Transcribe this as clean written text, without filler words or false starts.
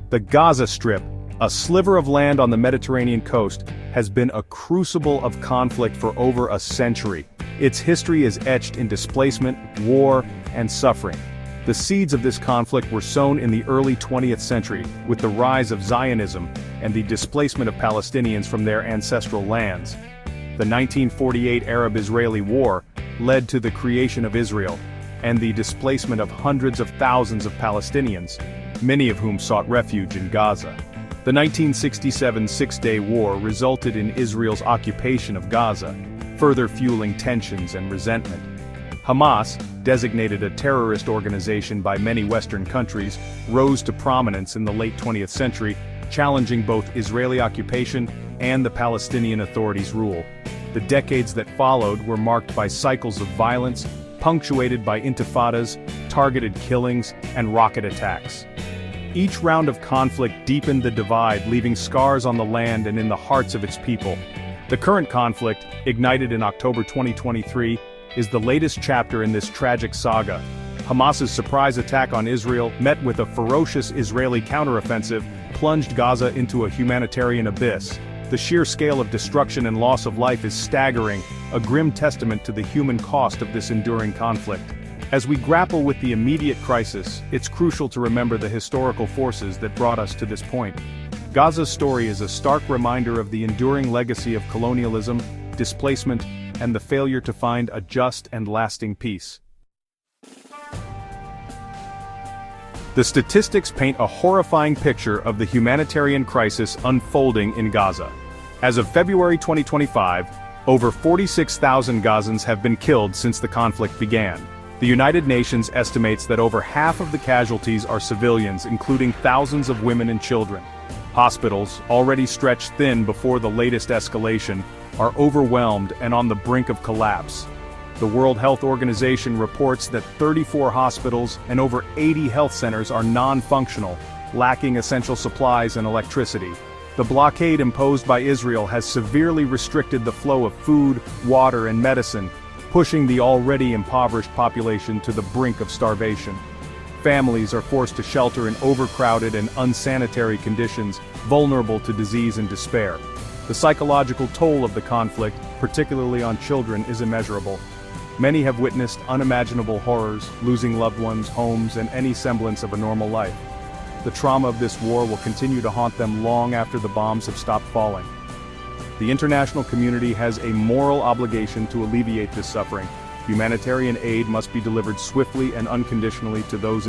The Gaza Strip, a sliver of land on the Mediterranean coast, has been a crucible of conflict for over a century. Its history is etched in displacement, war, and suffering. The seeds of this conflict were sown in the early 20th century, with the rise of Zionism and the displacement of Palestinians from their ancestral lands. The 1948 Arab-Israeli War led to the creation of Israel, and the displacement of hundreds of thousands of Palestinians, many of whom sought refuge in Gaza. The 1967 Six-Day War resulted in Israel's occupation of Gaza, further fueling tensions and resentment. Hamas, designated a terrorist organization by many Western countries, rose to prominence in the late 20th century, challenging both Israeli occupation and the Palestinian Authority's rule. The decades that followed were marked by cycles of violence, punctuated by intifadas, targeted killings, and rocket attacks. Each round of conflict deepened the divide, leaving scars on the land and in the hearts of its people. The current conflict, ignited in October 2023, is the latest chapter in this tragic saga. Hamas's surprise attack on Israel, met with a ferocious Israeli counteroffensive, plunged Gaza into a humanitarian abyss. The sheer scale of destruction and loss of life is staggering, a grim testament to the human cost of this enduring conflict. As we grapple with the immediate crisis, it's crucial to remember the historical forces that brought us to this point. Gaza's story is a stark reminder of the enduring legacy of colonialism, displacement, and the failure to find a just and lasting peace. The statistics paint a horrifying picture of the humanitarian crisis unfolding in Gaza. As of February 2025, over 46,000 Gazans have been killed since the conflict began. The United Nations estimates that over half of the casualties are civilians, including thousands of women and children. Hospitals, already stretched thin before the latest escalation, are overwhelmed and on the brink of collapse. The World Health Organization reports that 34 hospitals and over 80 health centers are non-functional, lacking essential supplies and electricity. The blockade imposed by Israel has severely restricted the flow of food, water, and medicine, pushing the already impoverished population to the brink of starvation. Families are forced to shelter in overcrowded and unsanitary conditions, vulnerable to disease and despair. The psychological toll of the conflict, particularly on children, is immeasurable. Many have witnessed unimaginable horrors, losing loved ones, homes, and any semblance of a normal life. The trauma of this war will continue to haunt them long after the bombs have stopped falling. The international community has a moral obligation to alleviate this suffering. Humanitarian aid must be delivered swiftly and unconditionally to those